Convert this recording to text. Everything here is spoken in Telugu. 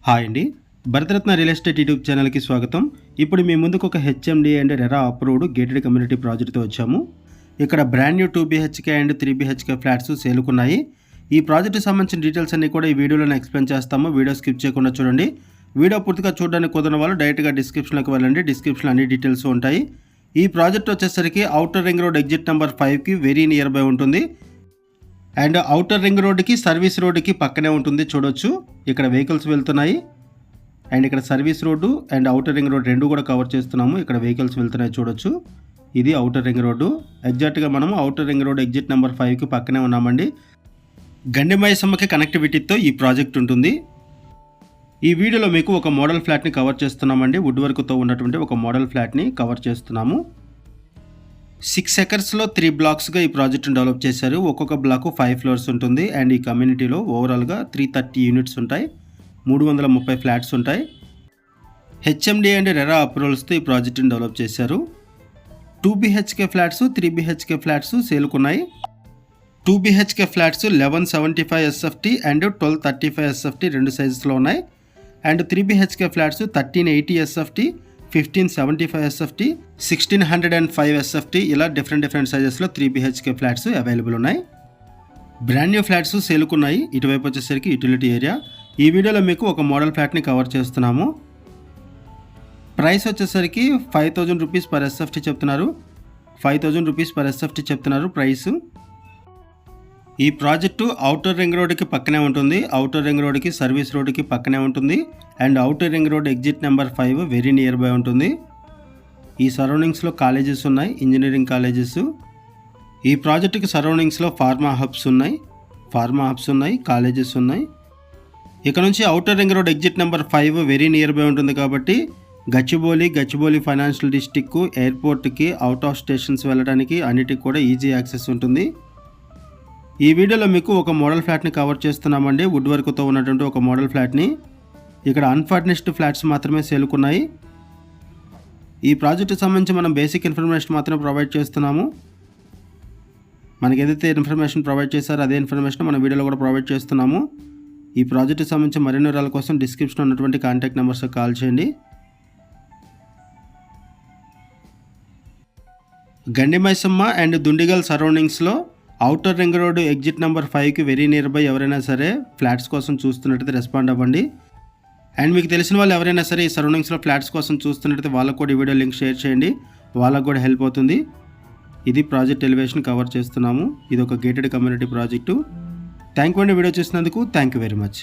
హాయ్ అండి, భరతరత్న రియల్ ఎస్టేట్ యూట్యూబ్ ఛానల్కి స్వాగతం. ఇప్పుడు మీ ముందుకు ఒక HMD and RERA approved gated community ప్రాజెక్ట్తో వచ్చాము. ఇక్కడ brand new 2 BHK and 3 BHK flats సేలుకున్నాయి. ఈ ప్రాజెక్ట్కి సంబంధించిన డీటెయిల్స్ అన్ని కూడా ఈ వీడియోలో ఎక్స్ప్లెయిన్ చేస్తాము. వీడియో స్కిప్ చేయకుండా చూడండి. వీడియో పూర్తిగా చూడడానికి కుదరని వాళ్ళు డైరెక్ట్గా డిస్క్రిప్షన్లోకి వెళ్ళండి. డిస్క్రిప్షన్లో అన్ని డీటెయిల్స్ ఉంటాయి. ఈ ప్రాజెక్ట్ వచ్చేసరికి outer ring road exit number 5కి వెరీ నియర్ బై ఉంటుంది. అండ్ ఔటర్ రింగ్ రోడ్కి సర్వీస్ రోడ్కి పక్కనే ఉంటుంది. చూడొచ్చు ఇక్కడ వెహికల్స్ వెళ్తున్నాయి. అండ్ ఇక్కడ service road and outer ring road రెండు కూడా కవర్ చేస్తున్నాము. ఇక్కడ వెహికల్స్ వెళ్తున్నాయి చూడొచ్చు. ఇది ఔటర్ రింగ్ రోడ్డు. ఎగ్జాక్ట్గా మనము outer ring road exit number 5కి పక్కనే ఉన్నామండి. గండిమైసమ్మకి కనెక్టివిటీతో ఈ ప్రాజెక్ట్ ఉంటుంది. ఈ వీడియోలో మీకు ఒక మోడల్ ఫ్లాట్ని కవర్ చేస్తున్నామండి. వుడ్ వర్క్తో ఉన్నటువంటి ఒక మోడల్ ఫ్లాట్ని కవర్ చేస్తున్నాము. 6 ఎకర్స్లో 3 బ్లాక్స్గా ఈ ప్రాజెక్ట్ని డెవలప్ చేశారు. ఒక్కొక్క బ్లాక్ 5 ఫ్లోర్స్ ఉంటుంది. అండ్ ఈ కమ్యూనిటీలో ఓవరాల్గా 330 యూనిట్స్ ఉంటాయి. 330 ఫ్లాట్స్ ఉంటాయి. హెచ్ఎండి అండ్ రెరా అప్రూవల్స్తో ఈ ప్రాజెక్ట్ని డెవలప్ చేశారు. 2 BHK ఫ్లాట్స్ 3 BHK ఫ్లాట్స్ సేలుకున్నాయి. 2 BHK flats 1175 SFT and 1235 SFT రెండు సైజెస్లో ఉన్నాయి. And 3 BHK flats 1380 SFT, 1575 SFT, 1605 SFT ఇలా డిఫరెంట్ సైజెస్లో 3 BHK ఫ్లాట్స్ అవైలబుల్ ఉన్నాయి. బ్రాండ్ న్యూ ఫ్లాట్స్ సేలుకున్నాయి. ఇటువైపు వచ్చేసరికి యూటిలిటీ ఏరియా. ఈ వీడియోలో మీకు ఒక మోడల్ ఫ్లాట్ని కవర్ చేస్తున్నాము. ప్రైస్ వచ్చేసరికి 5000 రూపీస్ పర్ SFT చెప్తున్నారు. 5000 రూపీస్ పర్ SFT చెప్తున్నారు ప్రైస్. ఈ ప్రాజెక్టు ఔటర్ రింగ్ రోడ్కి పక్కనే ఉంటుంది. ఔటర్ రింగ్ రోడ్కి సర్వీస్ రోడ్కి పక్కనే ఉంటుంది. And outer ring road exit number 5 very near by ఉంటుంది. ఈ సరౌండింగ్స్లో కాలేజెస్ ఉన్నాయి, ఇంజనీరింగ్ కాలేజెస్. ఈ ప్రాజెక్టుకి సరౌండింగ్స్లో ఫార్మా హబ్స్ ఉన్నాయి, కాలేజెస్ ఉన్నాయి. ఇక్కడ నుంచి outer ring road exit number 5 very near by ఉంటుంది కాబట్టి గచ్చిబౌలి ఫైనాన్షియల్ డిస్ట్రిక్ట్, ఎయిర్పోర్ట్కి, అవుట్ ఆఫ్ స్టేషన్స్ వెళ్ళడానికి అన్నిటికి కూడా ఈజీ యాక్సెస్ ఉంటుంది. ఈ వీడియోలో మీకు ఒక మోడల్ ఫ్లాట్ని కవర్ చేస్తున్నామండి. వుడ్ వర్క్తో ఉన్నటువంటి ఒక మోడల్ ఫ్లాట్ని. ఇక్కడ అన్ఫర్నిష్డ్ ఫ్లాట్స్ మాత్రమే సేలుకున్నాయి. ఈ ప్రాజెక్టుకి సంబంధించి మనం బేసిక్ ఇన్ఫర్మేషన్ మాత్రమే ప్రొవైడ్ చేస్తున్నాము. మనకి ఏదైతే ఇన్ఫర్మేషన్ ప్రొవైడ్ చేశారో అదే ఇన్ఫర్మేషన్ మన వీడియోలో కూడా ప్రొవైడ్ చేస్తున్నాము. ఈ ప్రాజెక్టుకి సంబంధించి మరిన్ని వివరాల కోసం డిస్క్రిప్షన్లో ఉన్నటువంటి కాంటాక్ట్ నెంబర్స్కి కాల్ చేయండి. గండిమైసమ్మ అండ్ దుండిగల్ సరౌండింగ్స్లో outer ring road exit number 5కి వెరీ నియర్ బై ఎవరైనా సరే ఫ్లాట్స్ కోసం చూస్తున్నట్టయితే రెస్పాండ్ అవ్వండి. అండ్ మీకు తెలిసిన వాళ్ళు ఎవరైనా సరే ఈ సరౌండింగ్స్లో ఫ్లాట్స్ కోసం చూస్తున్నట్టయితే వాళ్ళకు కూడా ఈ వీడియో లింక్ షేర్ చేయండి. వాళ్ళకు కూడా హెల్ప్ అవుతుంది. ఇది ప్రాజెక్ట్ ఎలివేషన్ కవర్ చేస్తున్నాము. ఇది ఒక gated community project. Thank you అండి వీడియో చూసినందుకు. Thank you very much.